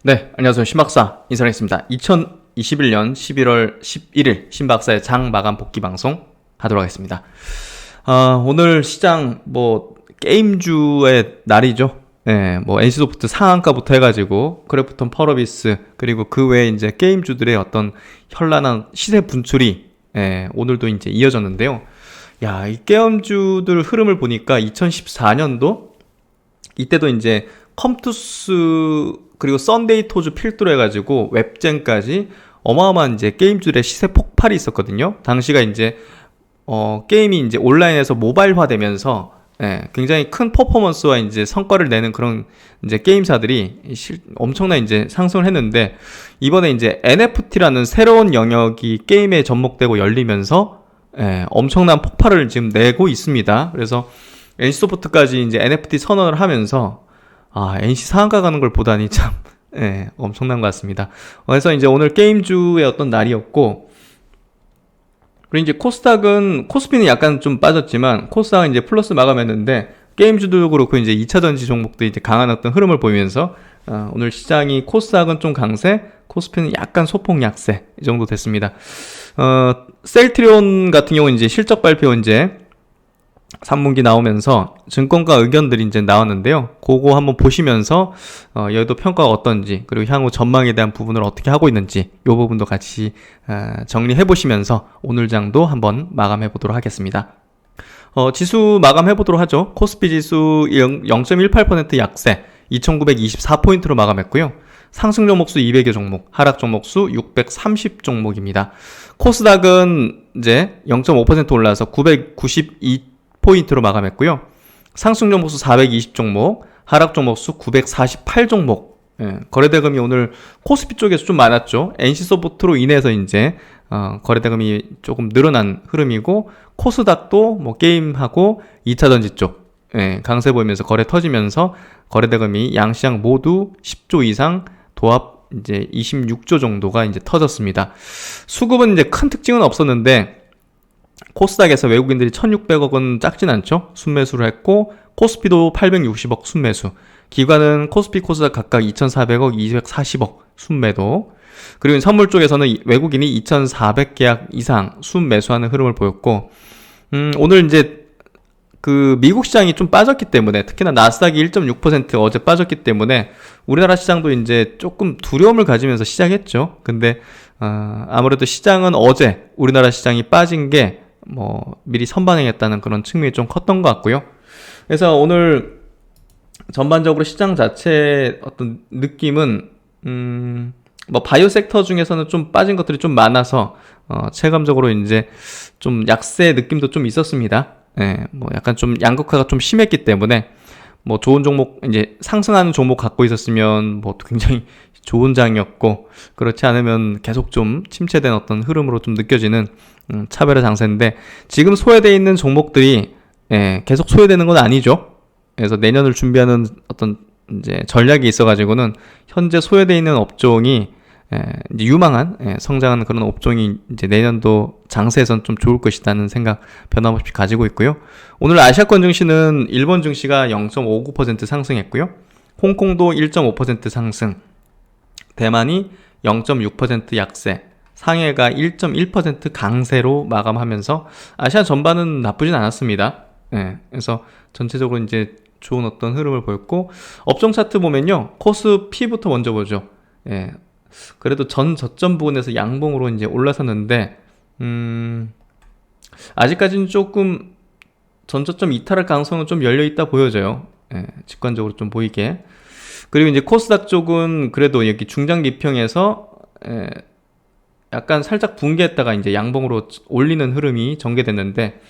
네, 안녕하세요. 신박사 인사드리겠습니다. 2021년 11월 11일 신박사의 장 마감 복귀 방송 하도록 하겠습니다. 오늘 시장 게임주의 날이죠. 네, NC소프트 상한가부터 해가지고 크래프톤, 펄어비스, 그리고 그 외에 이제 게임주들의 어떤 현란한 시세 분출이 오늘도 이제 이어졌는데요. 야, 이 게임주들 흐름을 보니까 2014년도 이때도 이제 컴투스 그리고 썬데이 토즈 필두로 해가지고 웹젠까지 어마어마한 이제 게임들의 시세 폭발이 있었거든요. 당시가 이제 게임이 이제 온라인에서 모바일화 되면서 굉장히 큰 퍼포먼스와 이제 성과를 내는 그런 이제 게임사들이 엄청난 이제 상승을 했는데, 이번에 이제 NFT라는 새로운 영역이 게임에 접목되고 열리면서 엄청난 폭발을 지금 내고 있습니다. 그래서 NC소프트까지 이제 NFT 선언을 하면서 NC 상한가 가는 걸 보다니 참 엄청난 것 같습니다. 그래서 이제 오늘 게임주의 어떤 날이었고, 그리고 이제 코스피는 약간 좀 빠졌지만 코스닥은 이제 플러스 마감했는데, 게임주도 그렇고 이제 2차 전지 종목도 이제 강한 어떤 흐름을 보이면서 오늘 시장이 코스닥은 좀 강세, 코스피는 약간 소폭 약세 이 정도 됐습니다. 셀트리온 같은 경우는 이제 실적 발표 이제 3분기 나오면서 증권가 의견들이 이제 나왔는데요. 그거 한번 보시면서 여기도 평가가 어떤지, 그리고 향후 전망에 대한 부분을 어떻게 하고 있는지 이 부분도 같이 정리해 보시면서 오늘 장도 한번 마감해 보도록 하겠습니다. 지수 마감해 보도록 하죠. 코스피 지수 0.18% 약세 2924포인트로 마감했고요. 상승 종목 수 200여 종목, 하락 종목 수 630 종목입니다. 코스닥은 이제 0.5% 올라서 992포인트로 마감했고요. 상승 종목 수 420 종목, 하락 종목 수 948 종목. 거래대금이 오늘 코스피 쪽에서 좀 많았죠. NC소프트로 인해서 이제 거래대금이 조금 늘어난 흐름이고, 코스닥도 게임하고 2차 전지 쪽 강세 보이면서 거래 터지면서 거래대금이 양시장 모두 10조 이상, 도합 이제 26조 정도가 이제 터졌습니다. 수급은 이제 큰 특징은 없었는데, 코스닥에서 외국인들이 1,600억 원 작진 않죠. 순매수를 했고, 코스피도 860억 순매수, 기관은 코스피, 코스닥 각각 2,400억, 240억 순매도, 그리고 선물 쪽에서는 외국인이 2,400계약 이상 순매수하는 흐름을 보였고, 오늘 이제 그 미국 시장이 좀 빠졌기 때문에, 특히나 나스닥이 1.6% 어제 빠졌기 때문에 우리나라 시장도 이제 조금 두려움을 가지면서 시작했죠. 근데 아무래도 시장은 어제 우리나라 시장이 빠진 게 미리 선반영했다는 그런 측면이 좀 컸던 것 같고요. 그래서 오늘 전반적으로 시장 자체의 어떤 느낌은 바이오 섹터 중에서는 좀 빠진 것들이 좀 많아서 체감적으로 이제 좀 약세 느낌도 좀 있었습니다. 약간 좀 양극화가 좀 심했기 때문에 좋은 종목, 이제 상승하는 종목 갖고 있었으면 굉장히 좋은 장이었고, 그렇지 않으면 계속 좀 침체된 어떤 흐름으로 좀 느껴지는 차별화 장세인데, 지금 소외되어 있는 종목들이 계속 소외되는 건 아니죠. 그래서 내년을 준비하는 어떤 이제 전략이 있어가지고는 현재 소외되어 있는 업종이 이제 유망한 성장하는 그런 업종이 이제 내년도 장세에선 좀 좋을 것이라는 생각 변함없이 가지고 있고요. 오늘 아시아권 증시는 일본 증시가 0.59% 상승했고요. 홍콩도 1.5% 상승, 대만이 0.6% 약세, 상해가 1.1% 강세로 마감하면서 아시아 전반은 나쁘진 않았습니다. 그래서 전체적으로 이제 좋은 어떤 흐름을 보였고, 업종 차트 보면요, 코스피부터 먼저 보죠. 그래도 전 저점 부분에서 양봉으로 이제 올라섰는데, 아직까지는 조금 전저점 이탈할 가능성은 좀 열려있다 보여져요. 직관적으로 좀 보이게. 그리고 이제 코스닥 쪽은 그래도 여기 중장기평에서 약간 살짝 붕괴했다가 이제 양봉으로 올리는 흐름이 전개됐는데,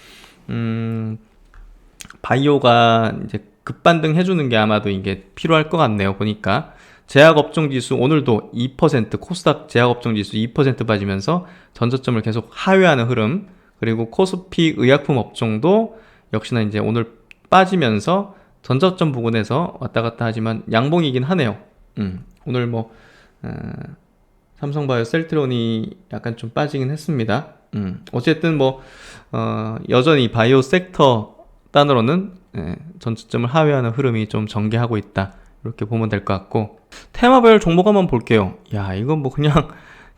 바이오가 이제 급반등 해주는 게 아마도 이게 필요할 것 같네요. 보니까 제약업종지수 오늘도 2%, 코스닥 제약업종지수 2% 빠지면서 전저점을 계속 하회하는 흐름, 그리고 코스피 의약품 업종도 역시나 이제 오늘 빠지면서 전저점 부근에서 왔다 갔다 하지만 양봉이긴 하네요. 오늘 삼성바이오, 셀트론이 약간 좀 빠지긴 했습니다. 어쨌든 여전히 바이오 섹터 단으로는 전저점을 하회하는 흐름이 좀 전개하고 있다, 이렇게 보면 될 것 같고, 테마별 종목 한번 볼게요. 야, 이건 뭐 그냥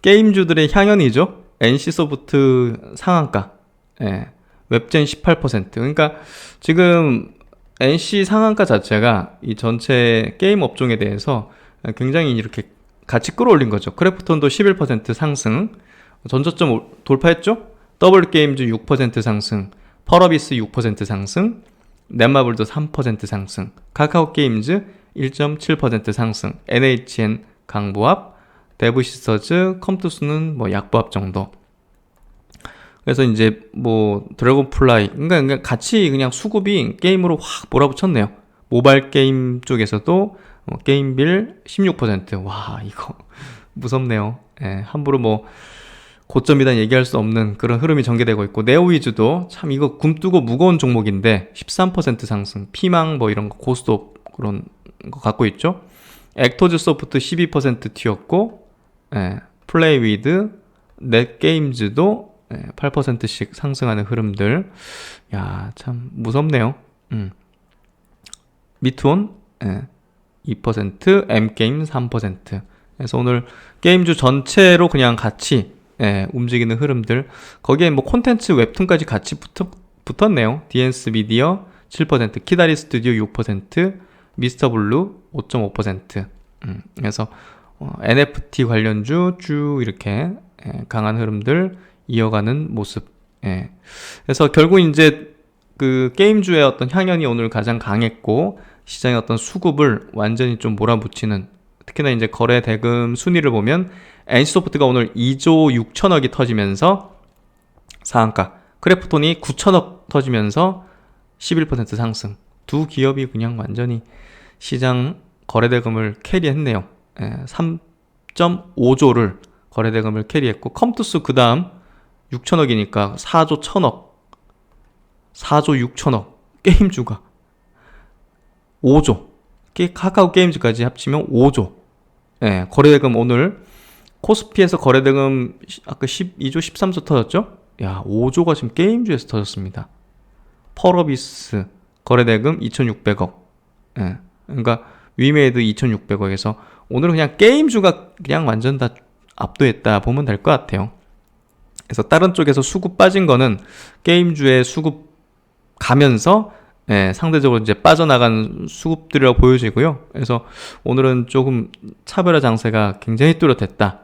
게임주들의 향연이죠. NC소프트 상한가, 예, 웹젠 18%. 그러니까 지금 NC 상한가 자체가 이 전체 게임 업종에 대해서 굉장히 이렇게 같이 끌어올린 거죠. 크래프톤도 11% 상승, 전저점 돌파했죠? 더블게임즈 6% 상승, 펄어비스 6% 상승, 넷마블도 3% 상승, 카카오게임즈 1.7% 상승, NHN 강보합, 데브시스터즈, 컴투스는 뭐 약보합 정도. 그래서 이제 뭐 드래곤플라이, 그러니까 같이 그냥 수급이 게임으로 확 몰아붙였네요. 모바일 게임 쪽에서도 게임빌 16%. 와, 이거 무섭네요. 예, 함부로 뭐 고점이다 얘기할 수 없는 그런 흐름이 전개되고 있고, 네오위즈도 참 이거 굼뜨고 무거운 종목인데 13% 상승, 피망 뭐 이런 거 고스톱 그런 거 갖고 있죠. 액토즈 소프트 12% 튀었고, 예, 플레이위드, 넷게임즈도 8%씩 상승하는 흐름들. 야, 참 무섭네요. 미투온 2%, M게임 3%. 그래서 오늘 게임주 전체로 그냥 같이 움직이는 흐름들. 거기에 뭐 콘텐츠 웹툰까지 같이 붙었네요. 디엔스 미디어 7%, 키다리 스튜디오 6%, 미스터블루 5.5%. 그래서 NFT 관련주 쭉 이렇게 강한 흐름들 이어가는 모습. 그래서 결국 이제 그 게임주의 어떤 향연이 오늘 가장 강했고, 시장의 어떤 수급을 완전히 좀 몰아붙이는, 특히나 이제 거래 대금 순위를 보면 NC소프트가 오늘 2조 6천억이 터지면서 상한가, 크래프톤이 9천억 터지면서 11% 상승. 두 기업이 그냥 완전히 시장 거래대금을 캐리했네요. 3.5조를 거래대금을 캐리했고, 컴투스 그 다음 6천억이니까 4조 1천억, 4조 6천억, 게임주가 5조, 카카오 게임즈까지 합치면 5조. 거래대금 오늘 코스피에서 거래대금 아까 12조 13조 터졌죠? 야, 5조가 지금 게임주에서 터졌습니다. 펄어비스 거래대금 2,600억. 그러니까 위메이드 2,600억에서 오늘은 그냥 게임주가 그냥 완전 다 압도했다 보면 될 것 같아요. 그래서 다른 쪽에서 수급 빠진 거는 게임주의 수급 가면서 상대적으로 이제 빠져나간 수급들이라고 보여지고요. 그래서 오늘은 조금 차별화 장세가 굉장히 뚜렷했다.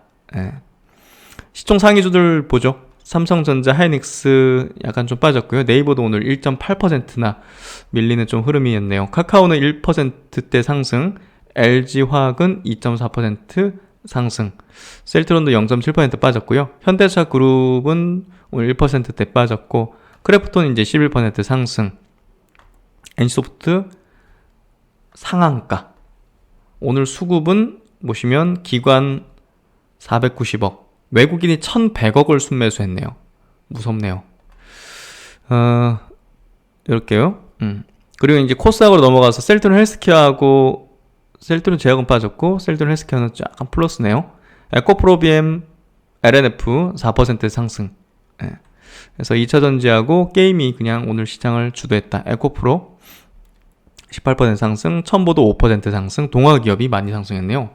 시총 상위주들 보죠. 삼성전자, 하이닉스 약간 좀 빠졌고요. 네이버도 오늘 1.8%나 밀리는 좀 흐름이었네요. 카카오는 1%대 상승, LG화학은 2.4% 상승, 셀트론도 0.7% 빠졌고요. 현대차 그룹은 오늘 1%대 빠졌고, 크래프톤 이제 11% 상승, NC소프트 상한가. 오늘 수급은 보시면 기관 490억, 외국인이 1100억을 순매수했네요. 무섭네요. 이렇게요. 그리고 이제 코스닥으로 넘어가서 셀트론 헬스케어하고, 셀트론 제약은 빠졌고 셀트론 헬스케어는 약간 플러스네요. 에코프로비엠, LNF 4% 상승. 그래서 2차전지하고 게임이 그냥 오늘 시장을 주도했다. 에코프로 18% 상승, 첨보도 5% 상승, 동아기업이 많이 상승했네요.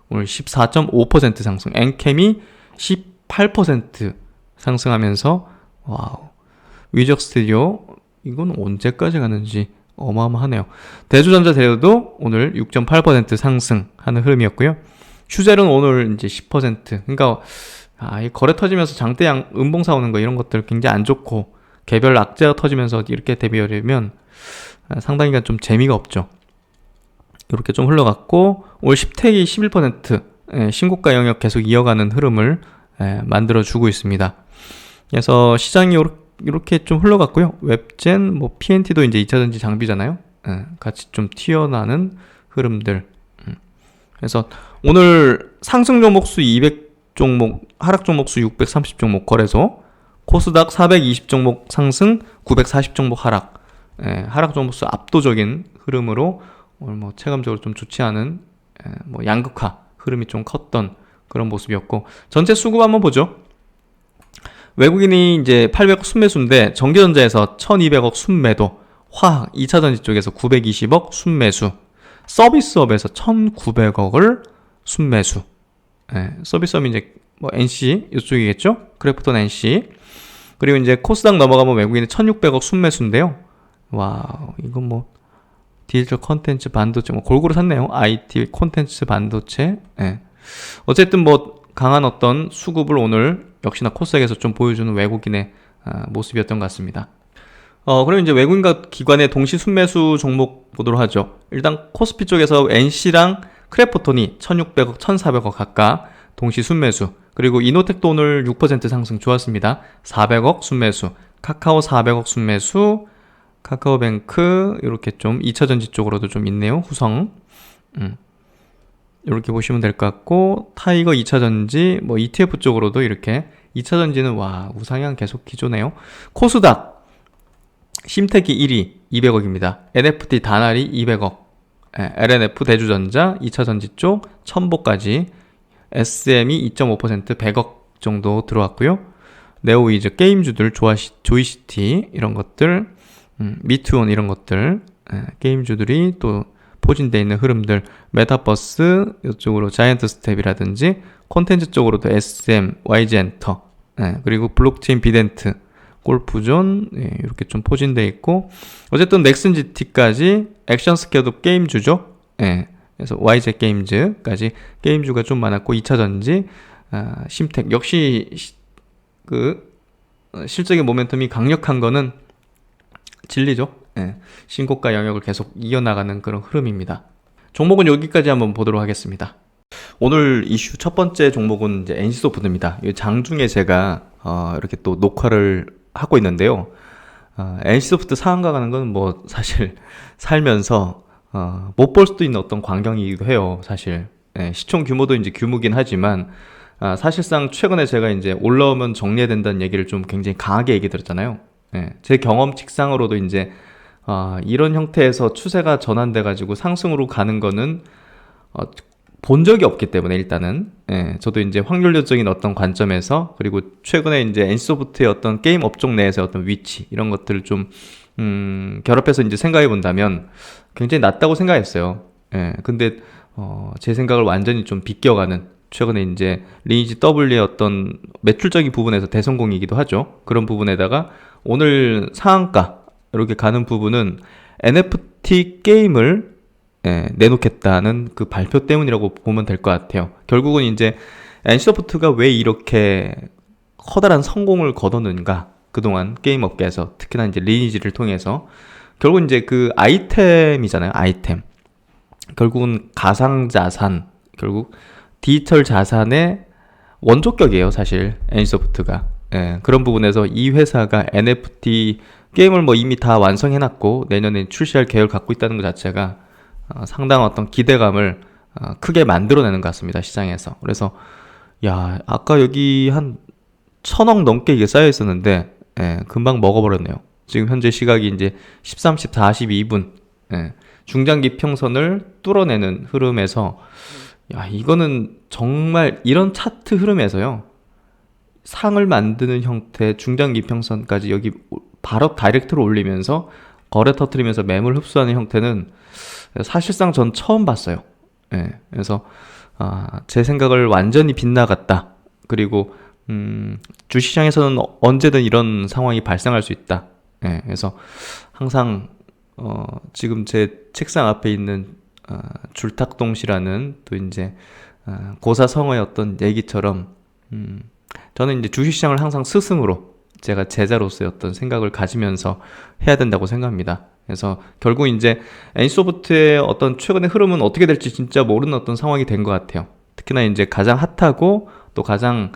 오늘 14.5% 상승, 엔캠이 18% 상승하면서, 와우, 위적 스튜디오 이건 언제까지 가는지 어마어마하네요. 대주전자 대우도 오늘 6.8% 상승하는 흐름이었고요. 휴젤은 오늘 이제 10%. 그러니까 이 거래 터지면서 장대양 음봉 사오는 거 이런 것들 굉장히 안 좋고, 개별 악재가 터지면서 이렇게 대비하려면 상당히 좀 재미가 없죠. 이렇게 좀 흘러갔고, 올 10택이 11% 신고가 영역 계속 이어가는 흐름을 만들어주고 있습니다. 그래서 시장이 이렇게 좀 흘러갔고요. 웹젠, 뭐 PNT도 이제 2차전지 장비잖아요. 같이 좀 튀어나오는 흐름들. 그래서 오늘 상승 종목 수 200종목, 하락 종목 수 630종목 거래소, 코스닥 420종목 상승, 940종목 하락. 하락 종목 수 압도적인 흐름으로 오늘 뭐 체감적으로 좀 좋지 않은 뭐 양극화 흐름이 좀 컸던 그런 모습이었고, 전체 수급 한번 보죠. 외국인이 이제 800억 순매수인데, 전기전자에서 1200억 순매도, 화학 2차전지 쪽에서 920억 순매수, 서비스업에서 1,900억을 순매수. 예, 서비스업이 이제 뭐 NC 이쪽이겠죠? 크래프톤 NC. 그리고 이제 코스닥 넘어가면 외국인의 1,600억 순매수인데요. 와, 이건 뭐 디지털 콘텐츠 반도체 뭐 골고루 샀네요. IT 콘텐츠 반도체. 예. 어쨌든 뭐 강한 어떤 수급을 오늘 역시나 코스닥에서 좀 보여주는 외국인의 모습이었던 것 같습니다. 그럼 이제 외국인과 기관의 동시 순매수 종목 보도록 하죠. 일단 코스피 쪽에서 NC랑 크래프톤이 1,600억, 1,400억 각각 동시 순매수. 그리고 이노텍도 오늘 6% 상승 좋았습니다. 400억 순매수. 카카오 400억 순매수. 카카오뱅크 이렇게 좀 2차전지 쪽으로도 좀 있네요. 후성. 이렇게 보시면 될 것 같고, 타이거 2차전지 뭐 ETF 쪽으로도 이렇게 2차전지는 와 우상향 계속 기조네요. 코스닥 심테키 1위 200억입니다. NFT 다나리 200억. LNF 대주전자 2차전지 쪽 첨보까지 SM이 2.5% 100억 정도 들어왔고요. 네오이즈 게임주들 조이시티 이런 것들, 미투온 이런 것들, 게임주들이 또 포진되어 있는 흐름들, 메타버스 이쪽으로 자이언트 스텝이라든지 콘텐츠 쪽으로도 SM, YG엔터, 그리고 블록체인 비덴트, 골프존 이렇게 좀 포진되어 있고, 어쨌든 넥슨 GT까지 액션 스퀘어도 게임주죠. 그래서 YG 게임즈까지 게임주가 좀 많았고, 2차전지, 심텍 역시 그 실적의 모멘텀이 강력한 거는 진리죠. 신고가 영역을 계속 이어나가는 그런 흐름입니다. 종목은 여기까지 한번 보도록 하겠습니다. 오늘 이슈 첫 번째 종목은 이제 NC소프트입니다. 장중에 제가 이렇게 또 녹화를 하고 있는데요. NC소프트 상한가 가는 건 뭐 사실 살면서 못 볼 수도 있는 어떤 광경이기도 해요. 사실 시총 규모도 이제 규모긴 하지만 사실상 최근에 제가 이제 올라오면 정리해야 된다는 얘기를 좀 굉장히 강하게 얘기 들었잖아요. 제 경험칙상으로도 이제 이런 형태에서 추세가 전환돼 가지고 상승으로 가는 거는 본 적이 없기 때문에 일단은 저도 이제 확률적인 어떤 관점에서, 그리고 최근에 이제 NC소프트의 어떤 게임 업종 내에서 어떤 위치 이런 것들을 좀 결합해서 이제 생각해 본다면 굉장히 낮다고 생각했어요. 근데 제 생각을 완전히 좀 비껴가는, 최근에 이제 리니지 W의 어떤 매출적인 부분에서 대성공이기도 하죠. 그런 부분에다가 오늘 상한가 이렇게 가는 부분은 NFT 게임을 내놓겠다는 그 발표 때문이라고 보면 될 것 같아요. 결국은 이제 NC소프트가 왜 이렇게 커다란 성공을 거뒀는가, 그동안 게임 업계에서 특히나 이제 리니지를 통해서 결국 이제 그 아이템이잖아요. 아이템. 결국은 가상자산, 결국 디지털 자산의 원조격이에요. 사실 NC소프트가. 그런 부분에서 이 회사가 NFT 게임을 뭐 이미 다 완성해놨고 내년에 출시할 계획을 갖고 있다는 것 자체가 상당한 어떤 기대감을 크게 만들어내는 것 같습니다. 시장에서. 그래서 야, 아까 여기 한 1,000억 넘게 이게 쌓여 있었는데 금방 먹어버렸네요. 지금 현재 시각이 이제 13시 42분 중장기 평선을 뚫어내는 흐름에서, 야, 이거는 정말 이런 차트 흐름에서요, 상을 만드는 형태 중장기 평선까지 여기 바로 다이렉트로 올리면서 거래 터트리면서 매물 흡수하는 형태는 사실상 전 처음 봤어요. 그래서 제 생각을 완전히 빗나갔다. 그리고 주시장에서는 언제든 이런 상황이 발생할 수 있다. 그래서 항상 지금 제 책상 앞에 있는 줄탁동시라는 또 이제 고사성어의 어떤 얘기처럼 저는 이제 주식시장을 항상 스승으로, 제가 제자로서의 어떤 생각을 가지면서 해야 된다고 생각합니다. 그래서 결국 이제 NC소프트의 어떤 최근의 흐름은 어떻게 될지 진짜 모르는 어떤 상황이 된 것 같아요. 특히나 이제 가장 핫하고 또 가장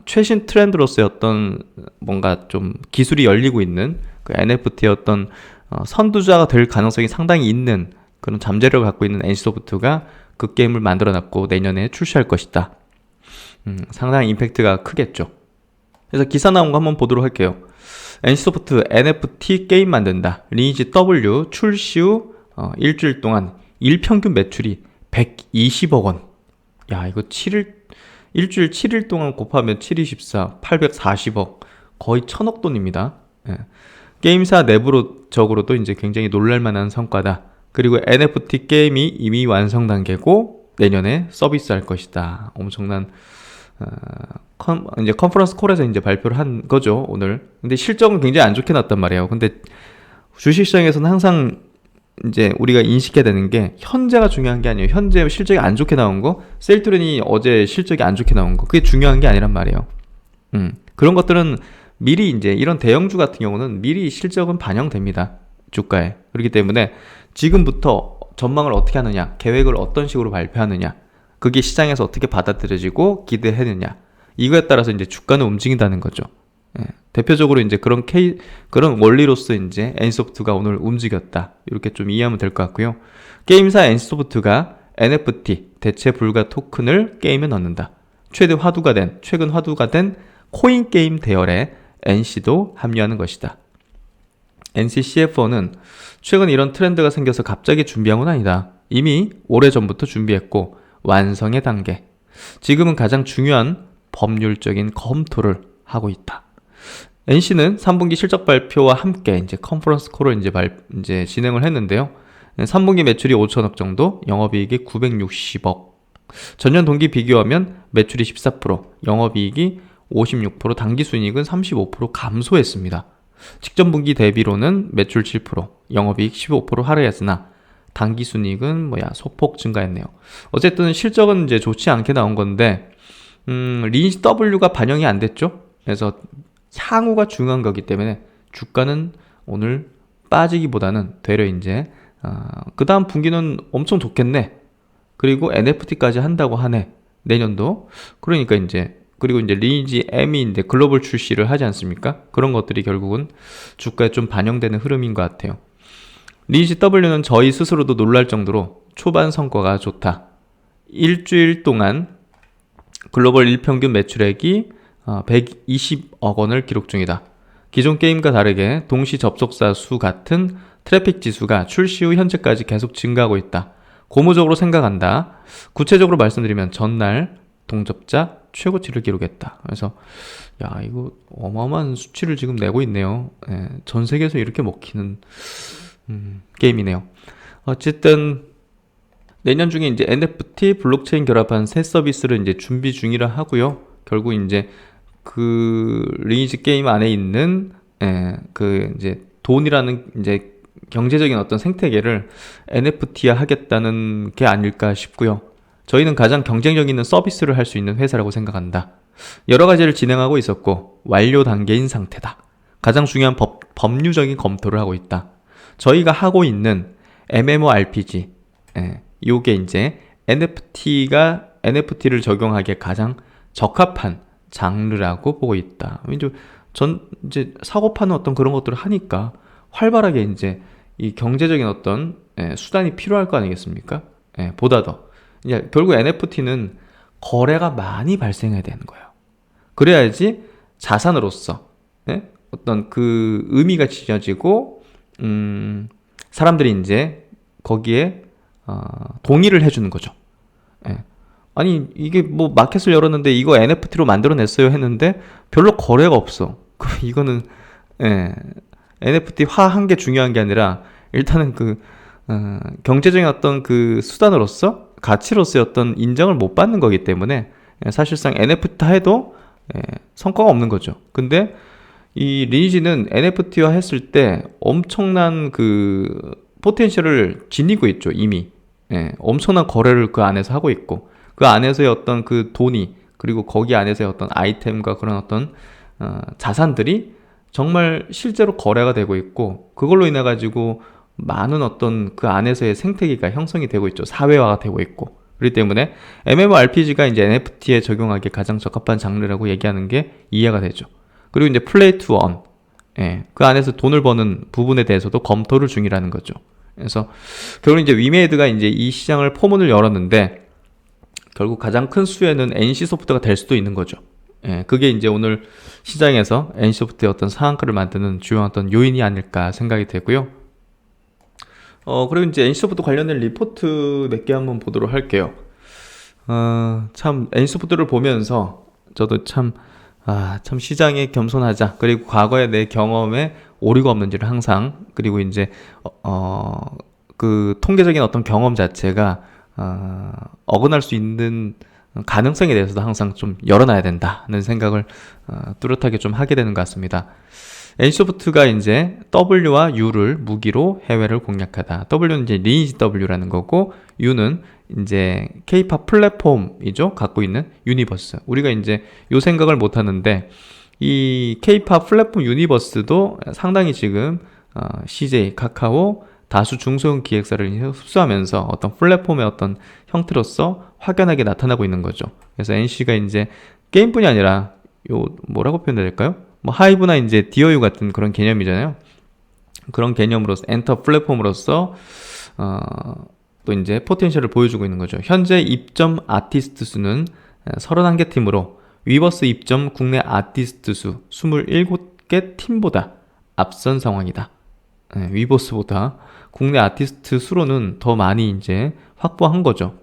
최신 트렌드로서의 어떤 뭔가 좀 기술이 열리고 있는 그 NFT의 어떤 선두주자가 될 가능성이 상당히 있는 그런 잠재력을 갖고 있는 NC소프트가 그 게임을 만들어놨고 내년에 출시할 것이다. 상당히 임팩트가 크겠죠. 그래서 기사 나온 거 한번 보도록 할게요. NC소프트 NFT 게임 만든다. 리니지 W 출시 후 일주일 동안 일평균 매출이 120억 원. 야, 이거 일주일 7일 동안 곱하면 724, 840억. 거의 1,000억 돈입니다. 게임사 내부적으로도 이제 굉장히 놀랄만한 성과다. 그리고 NFT 게임이 이미 완성 단계고 내년에 서비스할 것이다. 엄청난 이제 컨퍼런스 콜에서 이제 발표를 한 거죠, 오늘. 근데 실적은 굉장히 안 좋게 났단 말이에요. 근데 주식시장에서는 항상 이제 우리가 인식해야 되는 게 현재가 중요한 게 아니에요. 현재 실적이 안 좋게 나온 거, 셀트론이 어제 실적이 안 좋게 나온 거, 그게 중요한 게 아니란 말이에요. 그런 것들은 미리 이제 이런 대형주 같은 경우는 미리 실적은 반영됩니다. 주가에. 그렇기 때문에 지금부터 전망을 어떻게 하느냐, 계획을 어떤 식으로 발표하느냐, 그게 시장에서 어떻게 받아들여지고 기대하느냐, 이거에 따라서 이제 주가는 움직인다는 거죠. 예. 대표적으로 이제 그런 원리로서 이제 NC소프트가 오늘 움직였다. 이렇게 좀 이해하면 될 것 같고요. 게임사 NC소프트가 NFT, 대체 불가 토큰을 게임에 넣는다. 최근 화두가 된 코인 게임 대열에 NC도 합류하는 것이다. NC CFO는 최근 이런 트렌드가 생겨서 갑자기 준비한 건 아니다. 이미 오래전부터 준비했고 완성의 단계. 지금은 가장 중요한 법률적인 검토를 하고 있다. NC는 3분기 실적 발표와 함께 이제 컨퍼런스 콜을 이제 진행을 했는데요. 3분기 매출이 5천억 정도, 영업이익이 960억. 전년 동기 비교하면 매출이 14%, 영업이익이 56%, 당기순이익은 35% 감소했습니다. 직전 분기 대비로는 매출 7%, 영업이익 15% 하락했으나 당기순이익은 소폭 증가했네요. 어쨌든 실적은 이제 좋지 않게 나온 건데 리니지 W가 반영이 안 됐죠. 그래서 향후가 중요한 거기 때문에 주가는 오늘 빠지기보다는 되려 이제 그 다음 분기는 엄청 좋겠네. 그리고 NFT까지 한다고 하네. 내년도. 그러니까 그리고 이제 리니지 M이 이제 글로벌 출시를 하지 않습니까? 그런 것들이 결국은 주가에 좀 반영되는 흐름인 것 같아요. 리니지 W는 저희 스스로도 놀랄 정도로 초반 성과가 좋다. 일주일 동안 글로벌 일평균 매출액이 120억 원을 기록 중이다. 기존 게임과 다르게 동시 접속자 수 같은 트래픽 지수가 출시 후 현재까지 계속 증가하고 있다. 고무적으로 생각한다. 구체적으로 말씀드리면 전날 동접자 최고치를 기록했다. 그래서 이거 어마어마한 수치를 지금 내고 있네요. 예, 전 세계에서 이렇게 먹히는 게임이네요. 어쨌든 내년 중에 이제 NFT 블록체인 결합한 새 서비스를 이제 준비 중이라 하고요. 결국 이제 그 리니지 게임 안에 있는 그 이제 돈이라는 이제 경제적인 어떤 생태계를 NFT화 하겠다는 게 아닐까 싶고요. 저희는 가장 경쟁력 있는 서비스를 할 수 있는 회사라고 생각한다. 여러 가지를 진행하고 있었고 완료 단계인 상태다. 가장 중요한 법률적인 검토를 하고 있다. 저희가 하고 있는 MMORPG, 요게 이제 NFT를 적용하기에 가장 적합한 장르라고 보고 있다. 이제 사고 파는 어떤 그런 것들을 하니까 활발하게 이제 이 경제적인 어떤 수단이 필요할 거 아니겠습니까? 보다 더. 이제 결국 NFT는 거래가 많이 발생해야 되는 거예요. 그래야지 자산으로서 어떤 그 의미가 지어지고 사람들이 이제 거기에 동의를 해주는 거죠. 아니 이게 마켓을 열었는데 이거 NFT로 만들어냈어요 했는데 별로 거래가 없어. 이거는 NFT화한 게 중요한 게 아니라 일단은 경제적인 어떤 그 수단으로서 가치로서의 어떤 인정을 못 받는 거기 때문에 사실상 NFT 해도 성과가 없는 거죠. 근데 이 리니지는 NFT화 했을 때 엄청난 그 포텐셜을 지니고 있죠. 이미 엄청난 거래를 그 안에서 하고 있고 그 안에서의 어떤 그 돈이 그리고 거기 안에서의 어떤 아이템과 그런 어떤 자산들이 정말 실제로 거래가 되고 있고 그걸로 인해 가지고 많은 어떤 그 안에서의 생태계가 형성이 되고 있죠. 사회화가 되고 있고. 그렇기 때문에 MMORPG가 이제 NFT에 적용하기에 가장 적합한 장르라고 얘기하는 게 이해가 되죠. 그리고 이제 플레이 투 원. 그 안에서 돈을 버는 부분에 대해서도 검토를 중이라는 거죠. 그래서 결국 이제 위메이드가 이제 이 시장을 포문을 열었는데 결국 가장 큰 수혜는 NC소프트가 될 수도 있는 거죠. 그게 이제 오늘 시장에서 NC소프트의 어떤 상한가를 만드는 주요한 어떤 요인이 아닐까 생각이 되고요. 그리고 이제 NC소프트 관련된 리포트 몇 개 한번 보도록 할게요. 참 NC소프트를 보면서 저도 참 시장에 겸손하자. 그리고 과거의 내 경험에 오류가 없는지를 항상 그리고 이제 그 통계적인 어떤 경험 자체가 어긋날 수 있는 가능성에 대해서도 항상 좀 열어놔야 된다는 생각을 뚜렷하게 좀 하게 되는 것 같습니다. NC소프트가 이제 W와 U를 무기로 해외를 공략하다. W는 이제 리니지 W라는 거고, U는 이제 K-팝 플랫폼이죠. 갖고 있는 유니버스. 우리가 이제 요 생각을 못 하는데, 이 K-팝 플랫폼 유니버스도 상당히 지금 CJ, 카카오, 다수 중소형 기획사를 흡수하면서 어떤 플랫폼의 어떤 형태로서 확연하게 나타나고 있는 거죠. 그래서 NC가 이제 게임뿐이 아니라 요 뭐라고 표현해야 될까요? 뭐 하이브나 이제 디어유 같은 그런 개념이잖아요. 그런 개념으로서 엔터 플랫폼으로서 또 이제 포텐셜을 보여주고 있는 거죠. 현재 입점 아티스트 수는 31개 팀으로 위버스 입점 국내 아티스트 수 27개 팀보다 앞선 상황이다. 위버스보다 국내 아티스트 수로는 더 많이 이제 확보한 거죠.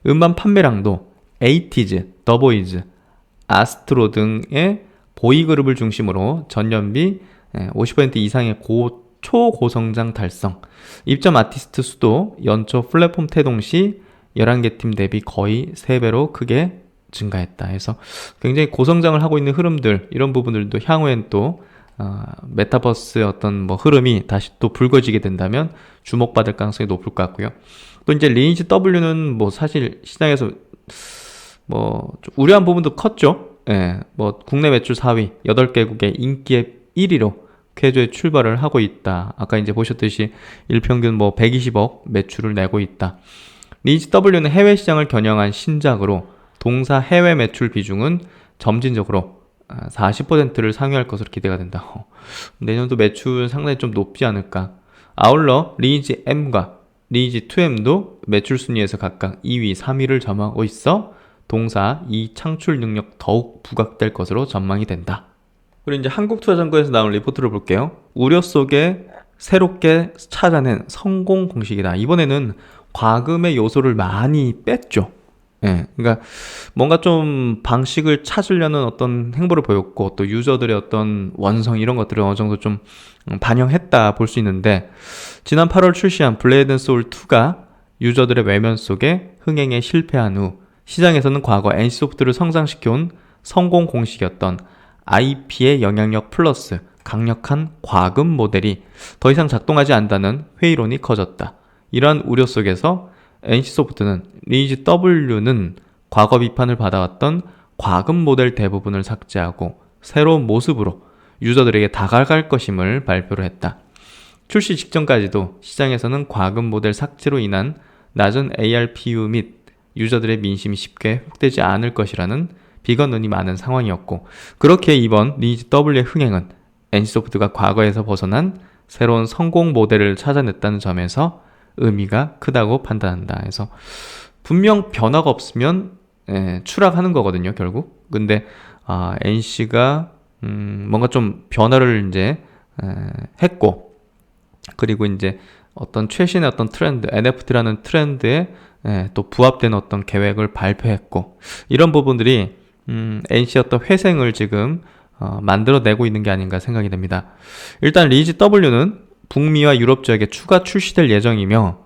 음반 판매량도 에이티즈, 더보이즈, 아스트로 등의 보이그룹을 중심으로 전년비 50% 이상의 초고성장 달성. 입점 아티스트 수도 연초 플랫폼 태동 시 11개 팀 대비 거의 3배로 크게 증가했다. 해서 굉장히 고성장을 하고 있는 흐름들, 이런 부분들도 향후엔 또 메타버스의 어떤 뭐 흐름이 다시 또 불거지게 된다면 주목받을 가능성이 높을 것 같고요. 또 이제 리니지 W는 뭐 사실 시장에서 뭐 좀 우려한 부분도 컸죠. 예, 뭐 국내 매출 4위, 8개국의 인기 앱 1위로 쾌조의 출발을 하고 있다. 아까 이제 보셨듯이 일평균 뭐 120억 매출을 내고 있다. 리니지 W는 해외 시장을 겨냥한 신작으로 동사 해외 매출 비중은 점진적으로 40%를 상회할 것으로 기대가 된다. 내년도 매출 상당히 좀 높지 않을까. 아울러 리니지 M과 리니지 2M도 매출 순위에서 각각 2위, 3위를 점하고 있어 동사 이 창출 능력 더욱 부각될 것으로 전망이 된다. 그리고 이제 한국투자증권에서 나온 리포트를 볼게요. 우려 속에 새롭게 찾아낸 성공 공식이다. 이번에는 과금의 요소를 많이 뺐죠. 예, 그러니까 뭔가 좀 방식을 찾으려는 어떤 행보를 보였고, 또 유저들의 어떤 원성 이런 것들을 어느 정도 좀 반영했다 볼 수 있는데, 지난 8월 출시한 블레이드 앤 소울 2가 유저들의 외면 속에 흥행에 실패한 후 시장에서는 과거 NC소프트를 성장시켜온 성공 공식이었던 IP의 영향력 플러스 강력한 과금 모델이 더 이상 작동하지 않는다는 회의론이 커졌다. 이러한 우려 속에서 NC소프트는 리니지 W는 과거 비판을 받아왔던 과금 모델 대부분을 삭제하고 새로운 모습으로 유저들에게 다가갈 것임을 발표를 했다. 출시 직전까지도 시장에서는 과금 모델 삭제로 인한 낮은 ARPU 및 유저들의 민심이 쉽게 회복되지 않을 것이라는 비관론이 많은 상황이었고, 그렇게 이번 리니지 W의 흥행은 NC소프트가 과거에서 벗어난 새로운 성공 모델을 찾아냈다는 점에서 의미가 크다고 판단한다. 그래서 분명 변화가 없으면 추락하는 거거든요, 결국. 근데 NC가 뭔가 좀 변화를 이제 했고, 그리고 이제 어떤 최신의 어떤 트렌드, NFT라는 트렌드에 또 부합되는 어떤 계획을 발표했고, 이런 부분들이 NC의 어떤 회생을 지금 만들어내고 있는 게 아닌가 생각이 됩니다. 일단 리니지 W는 북미와 유럽 지역에 추가 출시될 예정이며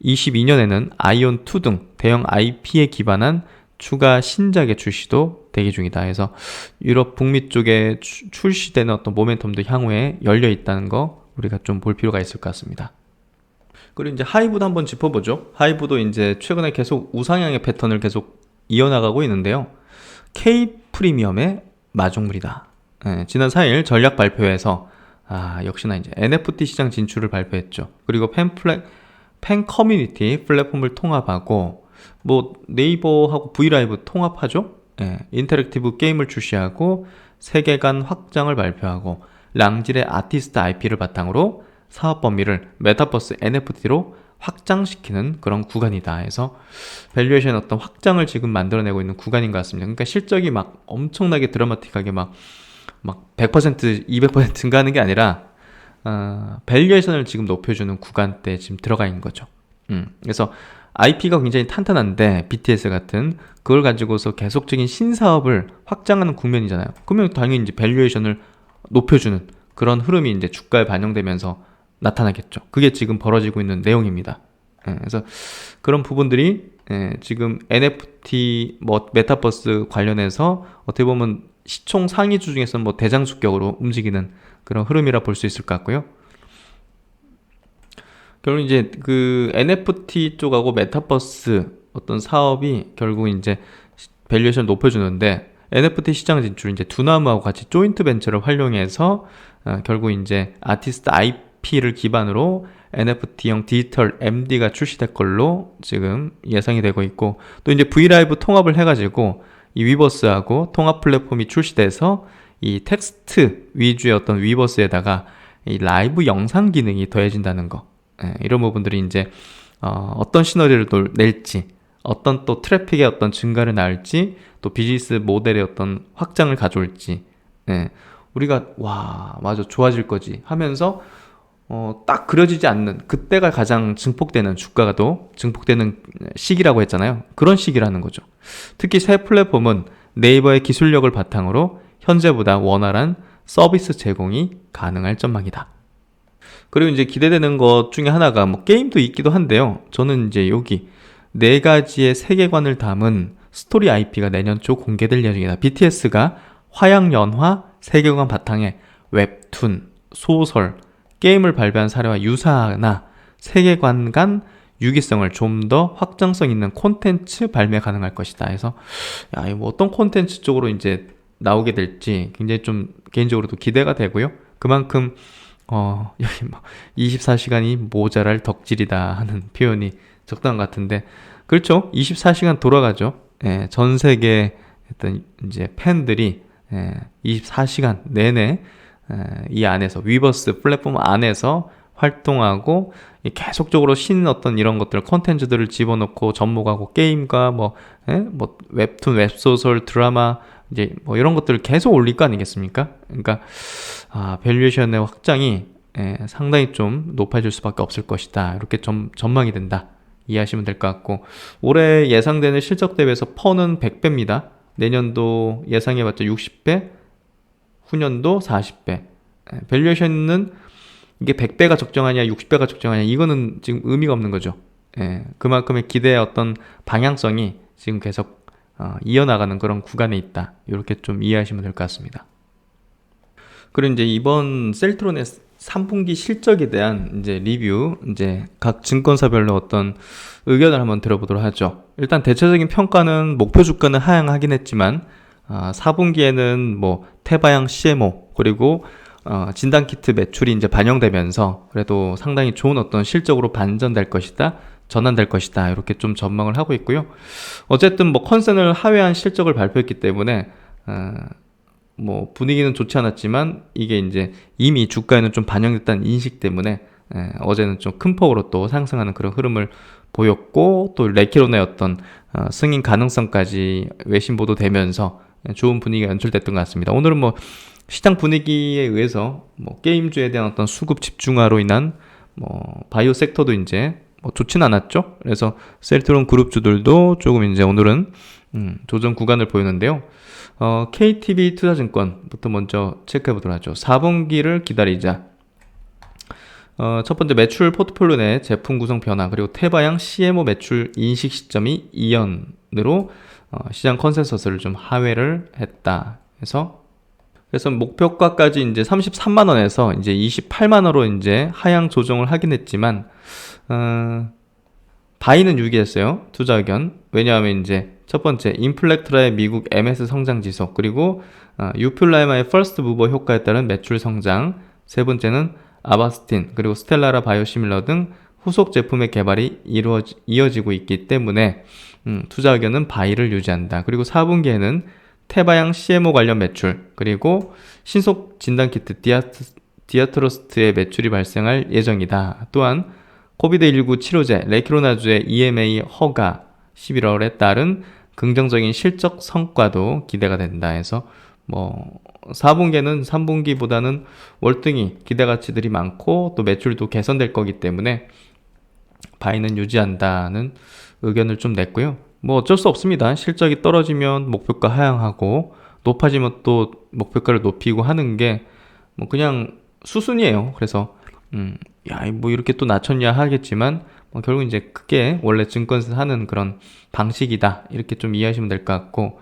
22년에는 아이온2 등 대형 IP에 기반한 추가 신작의 출시도 대기 중이다. 그래서 유럽 북미 쪽에 출시되는 어떤 모멘텀도 향후에 열려 있다는 거 우리가 좀 볼 필요가 있을 것 같습니다. 그리고 이제 하이브도 한번 짚어보죠. 하이브도 이제 최근에 계속 우상향의 패턴을 계속 이어나가고 있는데요. K 프리미엄의 마중물이다. 지난 4일 전략 발표에서 역시나 이제 NFT 시장 진출을 발표했죠. 그리고 팬 커뮤니티 플랫폼을 통합하고, 뭐 네이버하고 브이라이브 통합하죠. 인터랙티브 게임을 출시하고 세계관 확장을 발표하고 랑질의 아티스트 IP를 바탕으로 사업 범위를 메타버스 NFT로 확장시키는 그런 구간이다 해서 밸류에이션 어떤 확장을 지금 만들어내고 있는 구간인 것 같습니다. 그러니까 실적이 막 엄청나게 드라마틱하게 막 100%, 200% 증가하는 게 아니라 밸류에이션을 지금 높여주는 구간대에 지금 들어가 있는 거죠. 그래서 IP가 굉장히 탄탄한데 BTS 같은 그걸 가지고서 계속적인 신사업을 확장하는 국면이잖아요. 그러면 당연히 이제 밸류에이션을 높여주는 그런 흐름이 이제 주가에 반영되면서 나타나겠죠. 그게 지금 벌어지고 있는 내용입니다. 그래서 그런 부분들이 지금 NFT 메타버스 관련해서 어떻게 보면 시총 상위주 중에서 대장주격으로 움직이는 그런 흐름이라 볼 수 있을 것 같고요. 결국 이제 그 NFT 쪽하고 메타버스 어떤 사업이 결국 이제 밸류에이션을 높여주는데, NFT 시장 진출 이제 두나무하고 같이 조인트 벤처를 활용해서 결국 이제 아티스트 IP를 기반으로 NFT형 디지털 MD가 출시될 걸로 지금 예상이 되고 있고, 또 이제 브이라이브 통합을 해가지고 이 위버스하고 통합 플랫폼이 출시돼서 이 텍스트 위주의 어떤 위버스에다가 이 라이브 영상 기능이 더해진다는 거, 이런 부분들이 이제 어떤 시너리를 낼지, 어떤 또 트래픽의 어떤 증가를 낳을지, 또 비즈니스 모델의 어떤 확장을 가져올지, 우리가 와 맞아 좋아질 거지 하면서 딱 그려지지 않는 그때가 가장 증폭되는, 주가가 또 증폭되는 시기라고 했잖아요. 그런 시기라는 거죠. 특히 새 플랫폼은 네이버의 기술력을 바탕으로 현재보다 원활한 서비스 제공이 가능할 전망이다. 그리고 이제 기대되는 것 중에 하나가 게임도 있기도 한데요. 저는 이제 여기 4가지의 세계관을 담은 스토리 IP가 내년 초 공개될 예정이다. BTS가 화양연화 세계관 바탕에 웹툰, 소설, 게임을 발표한 사례와 유사하나 세계관 간 유기성을 좀 더 확장성 있는 콘텐츠 발매 가능할 것이다. 해서 어떤 콘텐츠 쪽으로 이제 나오게 될지 굉장히 좀 개인적으로도 기대가 되고요. 그만큼 여기 24시간이 모자랄 덕질이다 하는 표현이 적당한 것 같은데, 그렇죠. 24시간 돌아가죠. 전 세계 어떤 이제 팬들이 24시간 내내 이 안에서 위버스 플랫폼 안에서 활동하고 계속적으로 어떤 이런 것들 콘텐츠들을 집어넣고 접목하고 게임과 웹툰, 웹소설, 드라마 이제 이런 것들을 계속 올릴 거 아니겠습니까? 그러니까 밸류에이션의 확장이 상당히 좀 높아질 수밖에 없을 것이다. 이렇게 전망이 된다. 이해하시면 될 것 같고, 올해 예상되는 실적 대비해서 퍼는 100배입니다. 내년도 예상해봤자 60배, 후년도 40배. 밸류에이션은 이게 100배가 적정하냐 60배가 적정하냐 이거는 지금 의미가 없는 거죠. 그만큼의 기대의 어떤 방향성이 지금 계속 이어나가는 그런 구간에 있다. 이렇게 좀 이해하시면 될 것 같습니다. 그리고 이제 이번 셀트론의 3분기 실적에 대한 이제 리뷰, 이제 각 증권사별로 어떤 의견을 한번 들어보도록 하죠. 일단 대체적인 평가는 목표 주가는 하향하긴 했지만 4분기에는 태바양 CMO 그리고 진단키트 매출이 이제 반영되면서 그래도 상당히 좋은 어떤 실적으로 반전될 것이다, 전환될 것이다, 이렇게 좀 전망을 하고 있고요. 어쨌든 컨센을 하회한 실적을 발표했기 때문에 분위기는 좋지 않았지만 이게 이제 이미 주가에는 좀 반영됐다는 인식 때문에 어제는 좀 큰 폭으로 또 상승하는 그런 흐름을 보였고, 또 레키론의 어떤 승인 가능성까지 외신 보도되면서 좋은 분위기가 연출됐던 것 같습니다. 오늘은 시장 분위기에 의해서 게임주에 대한 어떤 수급 집중화로 인한 바이오 섹터도 이제 좋진 않았죠. 그래서 셀트론 그룹주들도 조금 이제 오늘은 조정 구간을 보이는데요. KTB 투자증권부터 먼저 체크해 보도록 하죠. 4분기를 기다리자. 첫 번째 매출 포트폴리오 내 제품 구성 변화, 그리고 태바양 CMO 매출 인식 시점이 2연으로 시장 컨센서스를 좀 하회를 했다. 그래서 목표가까지 이제 33만 원에서 이제 28만 원으로 이제 하향 조정을 하긴 했지만 바이는 유기했어요. 투자 의견. 왜냐하면 이제 첫 번째 인플렉트라의 미국 MS 성장 지속, 그리고 유플라이마의 퍼스트 무버 효과에 따른 매출 성장, 세 번째는 아바스틴 그리고 스텔라라 바이오시밀러 등 후속 제품의 개발이 이어지고 있기 때문에 투자 의견은 바이를 유지한다. 그리고 4분기에는 태바양 CMO 관련 매출, 그리고 신속 진단키트 디아트러스트의 매출이 발생할 예정이다. 또한 코비드19 치료제 레키로나주의 EMA 허가 11월에 따른 긍정적인 실적 성과도 기대가 된다 해서 4분기에는 3분기보다는 월등히 기대 가치들이 많고 또 매출도 개선될 거기 때문에 바이는 유지한다는 의견을 좀 냈고요. 어쩔 수 없습니다. 실적이 떨어지면 목표가 하향하고 높아지면 또 목표가를 높이고 하는 게 그냥 수순이에요. 그래서 야, 뭐 이렇게 또 낮췄냐 하겠지만, 뭐 결국 이제 그게 원래 증권에서 하는 그런 방식이다. 이렇게 좀 이해하시면 될 것 같고,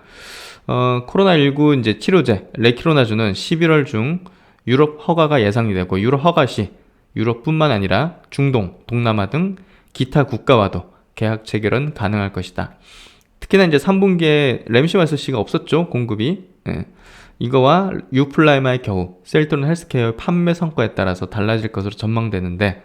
코로나19 이제 치료제, 레키로나주는 11월 중 유럽 허가가 예상이 되고, 유럽 허가 시 유럽뿐만 아니라 중동, 동남아 등 기타 국가와도 계약 체결은 가능할 것이다. 특히나 이제 3분기에 램시마스씨가 없었죠, 공급이. 예. 이거와 유플라이마의 경우 셀트론 헬스케어의 판매 성과에 따라서 달라질 것으로 전망되는데,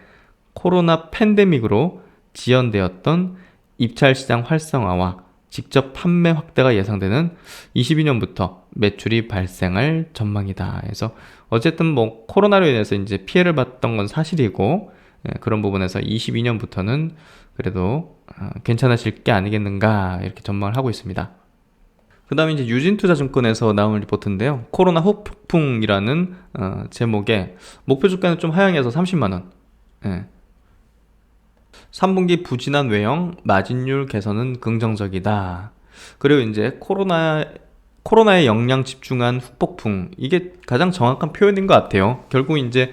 코로나 팬데믹으로 지연되었던 입찰 시장 활성화와 직접 판매 확대가 예상되는 22년부터 매출이 발생할 전망이다. 그래서 어쨌든 뭐 코로나로 인해서 이제 피해를 봤던 건 사실이고, 그런 부분에서 22년부터는 그래도 괜찮아질 게 아니겠는가 이렇게 전망을 하고 있습니다. 그 다음에 이제 유진투자증권에서 나온 리포트인데요. 코로나 후폭풍이라는 제목의 목표 주가는 좀 하향해서 30만원. 3분기 부진한 외형, 마진율 개선은 긍정적이다. 그리고 이제 코로나에 역량 집중한 후폭풍. 이게 가장 정확한 표현인 것 같아요. 결국 이제,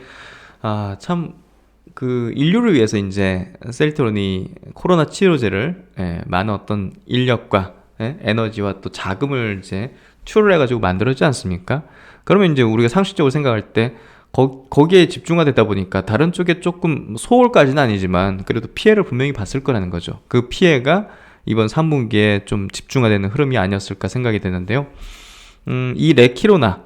그 인류를 위해서 이제 셀트론이 코로나 치료제를 많은 어떤 인력과 에너지와 또 자금을 이제 투여를 해가지고 만들었지 않습니까? 그러면 이제 우리가 상식적으로 생각할 때 거기에 집중화 되다 보니까 다른 쪽에 조금 소홀까지는 아니지만 그래도 피해를 분명히 봤을 거라는 거죠. 그 피해가 이번 3분기에 좀 집중화되는 흐름이 아니었을까 생각이 되는데요. 이 레키로나,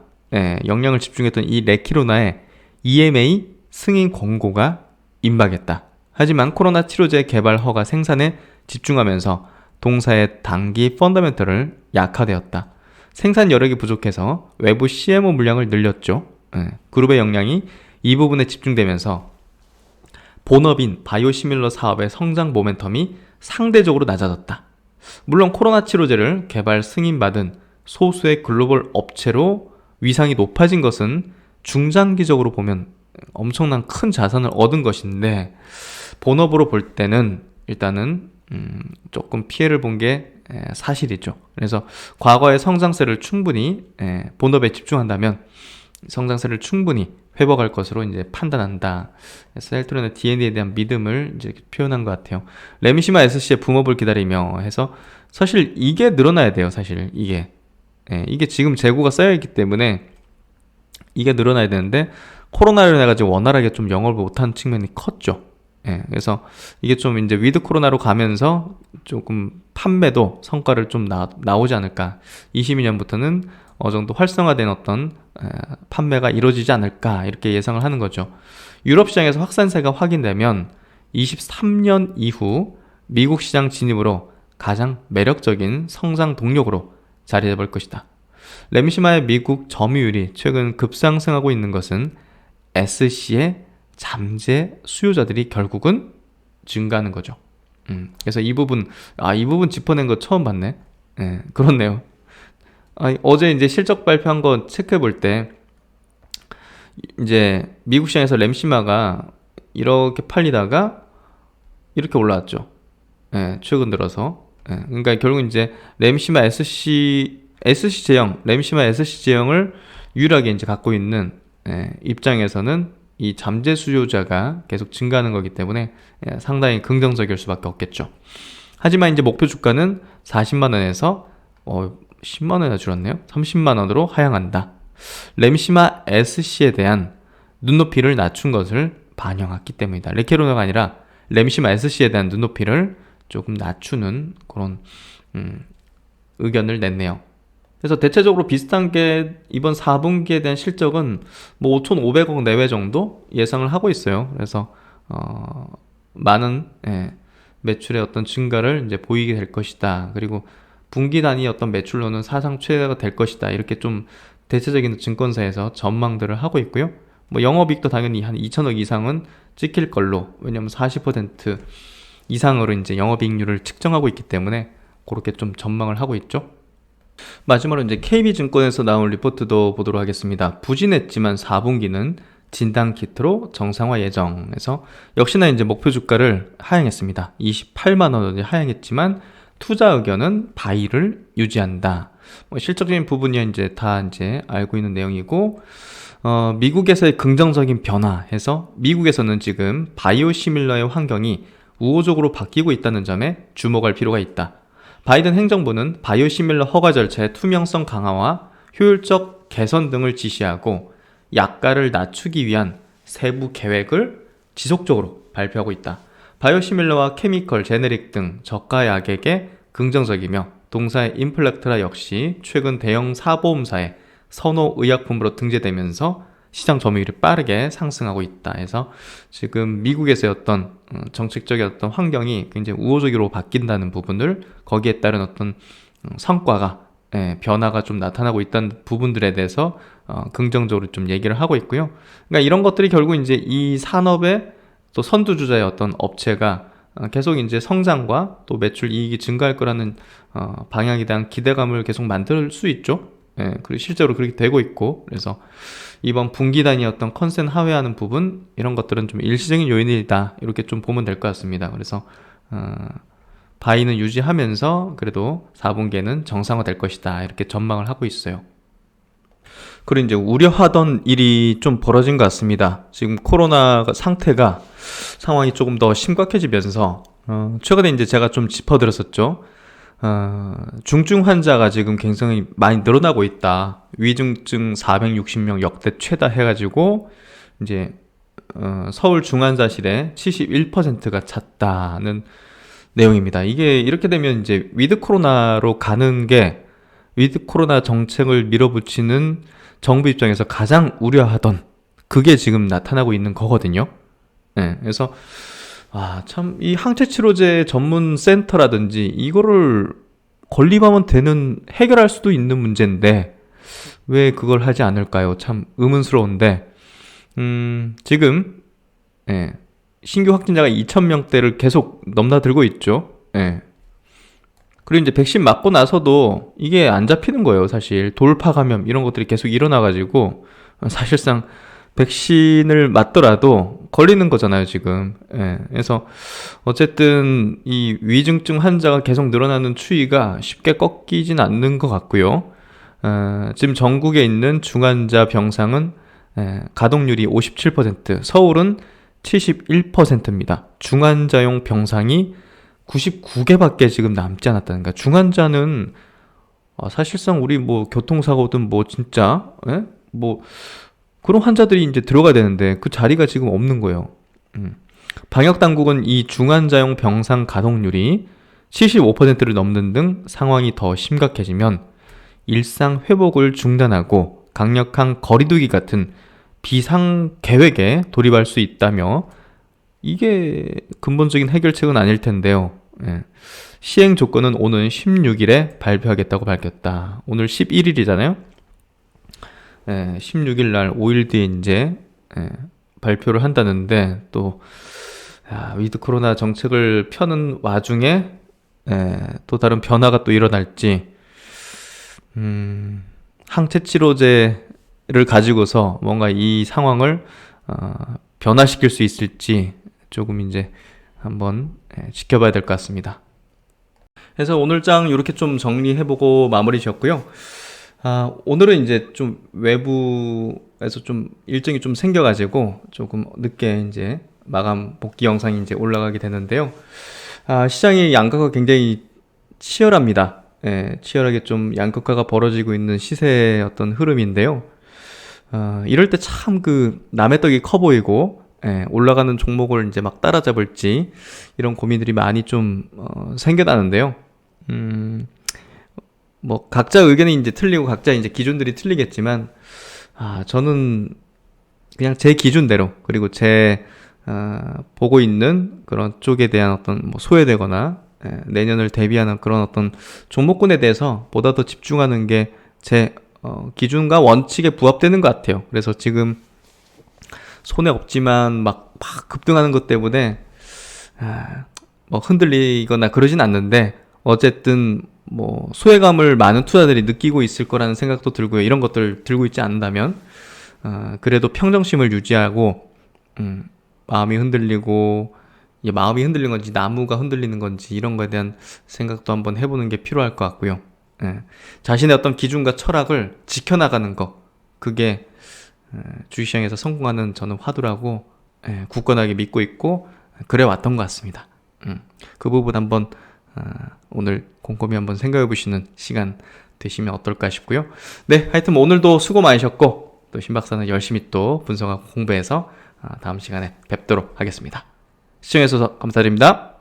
역량을 집중했던 이 레키로나의 EMA 승인 권고가 임박했다. 하지만 코로나 치료제 개발 허가 생산에 집중하면서 동사의 단기 펀더멘털을 약화되었다. 생산 여력이 부족해서 외부 CMO 물량을 늘렸죠. 그룹의 역량이 이 부분에 집중되면서 본업인 바이오시밀러 사업의 성장 모멘텀이 상대적으로 낮아졌다. 물론 코로나 치료제를 개발 승인받은 소수의 글로벌 업체로 위상이 높아진 것은 중장기적으로 보면 엄청난 큰 자산을 얻은 것인데, 본업으로 볼 때는 일단은 조금 피해를 본 게 사실이죠. 그래서 과거의 성장세를 충분히 본업에 집중한다면 성장세를 충분히 회복할 것으로 이제 판단한다. 셀트론의 D&A에 대한 믿음을 이제 표현한 것 같아요. 레미시마 SC의 붐업을 기다리며 해서 사실 이게 늘어나야 돼요. 사실 이게 지금 재고가 쌓여 있기 때문에 이게 늘어나야 되는데 코로나로 인해 가지고 원활하게 좀 영업을 못한 측면이 컸죠. 그래서 이게 좀 이제 위드 코로나로 가면서 조금 판매도 성과를 좀 나오지 않을까. 22년부터는 어느 정도 활성화된 어떤 판매가 이루어지지 않을까 이렇게 예상을 하는 거죠. 유럽 시장에서 확산세가 확인되면 23년 이후 미국 시장 진입으로 가장 매력적인 성장 동력으로 자리 잡을 것이다. 램시마의 미국 점유율이 최근 급상승하고 있는 것은 SC의 잠재 수요자들이 결국은 증가하는 거죠. 그래서 이 부분 짚어낸 거 처음 봤네. 그렇네요. 어제 이제 실적 발표한 거 체크해 볼 때, 이제 미국 시장에서 램시마가 이렇게 팔리다가 이렇게 올라왔죠. 최근 들어서. 그러니까 결국 이제 램시마 램시마 SC 제형을 유일하게 이제 갖고 있는 입장에서는 이 잠재 수요자가 계속 증가하는 거기 때문에 상당히 긍정적일 수밖에 없겠죠. 하지만 이제 목표 주가는 40만원에서 10만원이나 줄었네요. 30만원으로 하향한다. 램시마 SC에 대한 눈높이를 낮춘 것을 반영했기 때문이다. 레케로나가 아니라 램시마 SC에 대한 눈높이를 조금 낮추는 그런 의견을 냈네요. 그래서 대체적으로 비슷한 게 이번 4분기에 대한 실적은 뭐 5,500억 내외 정도 예상을 하고 있어요. 그래서 많은 매출의 어떤 증가를 이제 보이게 될 것이다. 그리고 분기 단위 어떤 매출로는 사상 최대가 될 것이다. 이렇게 좀 대체적인 증권사에서 전망들을 하고 있고요. 뭐 영업이익도 당연히 한 2천억 이상은 찍힐 걸로, 왜냐면 40% 이상으로 이제 영업이익률을 측정하고 있기 때문에 그렇게 좀 전망을 하고 있죠. 마지막으로 이제 KB증권에서 나온 리포트도 보도록 하겠습니다. 부진했지만 4분기는 진단키트로 정상화 예정에서 역시나 이제 목표 주가를 하향했습니다. 28만원을 하향했지만 투자 의견은 바이를 유지한다. 실적적인 부분이 이제 다 이제 알고 있는 내용이고, 미국에서의 긍정적인 변화해서 미국에서는 지금 바이오시밀러의 환경이 우호적으로 바뀌고 있다는 점에 주목할 필요가 있다. 바이든 행정부는 바이오시밀러 허가 절차의 투명성 강화와 효율적 개선 등을 지시하고 약가를 낮추기 위한 세부 계획을 지속적으로 발표하고 있다. 바이오시밀러와 케미컬, 제네릭 등 저가 약에게 긍정적이며 동사의 인플렉트라 역시 최근 대형 사보험사의 선호 의약품으로 등재되면서 시장 점유율이 빠르게 상승하고 있다 해서 지금 미국에서의 어떤 정책적인 어떤 환경이 굉장히 우호적으로 바뀐다는 부분을 거기에 따른 어떤 성과가 변화가 좀 나타나고 있다는 부분들에 대해서 긍정적으로 좀 얘기를 하고 있고요. 그러니까 이런 것들이 결국 이제 이 산업의 또 선두주자의 어떤 업체가 계속 이제 성장과 또 매출 이익이 증가할 거라는 방향에 대한 기대감을 계속 만들 수 있죠. 그리고 실제로 그렇게 되고 있고, 그래서 이번 분기 단위 어떤 컨센 하회하는 부분 이런 것들은 좀 일시적인 요인이다 이렇게 좀 보면 될 것 같습니다. 그래서 바이는 유지하면서 그래도 4분기에는 정상화될 것이다 이렇게 전망을 하고 있어요. 그리고 이제 우려하던 일이 좀 벌어진 것 같습니다. 지금 코로나 상태가 상황이 조금 더 심각해지면서 최근에 이제 제가 좀 짚어드렸었죠. 중증 환자가 지금 굉장히 많이 늘어나고 있다. 위중증 460명 역대 최다 해가지고 이제 서울 중환자실에 71%가 찼다는 내용입니다. 이게 이렇게 되면 이제 위드 코로나로 가는 게 위드 코로나 정책을 밀어붙이는 정부 입장에서 가장 우려하던 그게 지금 나타나고 있는 거거든요. 그래서 참 이 항체 치료제 전문 센터라든지 이거를 건립하면 되는 해결할 수도 있는 문제인데 왜 그걸 하지 않을까요? 참 의문스러운데 지금 신규 확진자가 2,000명대를 계속 넘나들고 있죠. 그리고 이제 백신 맞고 나서도 이게 안 잡히는 거예요. 사실 돌파 감염 이런 것들이 계속 일어나가지고 사실상 백신을 맞더라도 걸리는 거잖아요, 지금. 그래서 어쨌든 이 위중증 환자가 계속 늘어나는 추이가 쉽게 꺾이진 않는 것 같고요. 지금 전국에 있는 중환자 병상은 가동률이 57%, 서울은 71%입니다. 중환자용 병상이 99개밖에 지금 남지 않았다는 거야. 중환자는 사실상 우리 뭐 교통사고든 뭐 진짜 뭐 그런 환자들이 이제 들어가야 되는데 그 자리가 지금 없는 거예요. 방역 당국은 이 중환자용 병상 가동률이 75%를 넘는 등 상황이 더 심각해지면 일상 회복을 중단하고 강력한 거리두기 같은 비상 계획에 돌입할 수 있다며 이게 근본적인 해결책은 아닐 텐데요. 시행 조건은 오는 16일에 발표하겠다고 밝혔다. 오늘 11일이잖아요. 16일 날 5일 뒤에 이제 발표를 한다는데 또 위드 코로나 정책을 펴는 와중에 또 다른 변화가 또 일어날지 항체 치료제를 가지고서 뭔가 이 상황을 변화시킬 수 있을지 조금 이제 한번 지켜봐야 될 것 같습니다. 그래서 오늘 장 이렇게 좀 정리해보고 마무리 지었고요. 오늘은 이제 좀 외부에서 좀 일정이 좀 생겨가지고 조금 늦게 이제 마감 복귀 영상이 이제 올라가게 되는데요. 시장의 양극화가 굉장히 치열합니다. 치열하게 좀 양극화가 벌어지고 있는 시세의 어떤 흐름인데요. 이럴 때 참 그 남의 떡이 커 보이고 올라가는 종목을 이제 막 따라잡을지 이런 고민들이 많이 좀 생겨나는데요. 뭐 각자 의견이 이제 틀리고 각자 이제 기준들이 틀리겠지만 저는 그냥 제 기준대로 그리고 제 보고 있는 그런 쪽에 대한 어떤 뭐 소외되거나 내년을 대비하는 그런 어떤 종목군에 대해서 보다 더 집중하는 게 제 기준과 원칙에 부합되는 것 같아요. 그래서 지금 손해 없지만 막 급등하는 것 때문에 뭐 흔들리거나 그러진 않는데 어쨌든 뭐 소외감을 많은 투자들이 느끼고 있을 거라는 생각도 들고요. 이런 것들 들고 있지 않는다면 그래도 평정심을 유지하고 마음이 흔들리고 이게 마음이 흔들리는 건지 나무가 흔들리는 건지 이런 거에 대한 생각도 한번 해보는 게 필요할 것 같고요. 자신의 어떤 기준과 철학을 지켜나가는 거 그게 주식시장에서 성공하는 저는 화두라고 굳건하게 믿고 있고 그래 왔던 것 같습니다. 그 부분 한번 오늘 곰곰이 한번 생각해 보시는 시간 되시면 어떨까 싶고요. 네, 하여튼 뭐 오늘도 수고 많으셨고 또 신박사는 열심히 또 분석하고 공부해서 다음 시간에 뵙도록 하겠습니다. 시청해 주셔서 감사드립니다.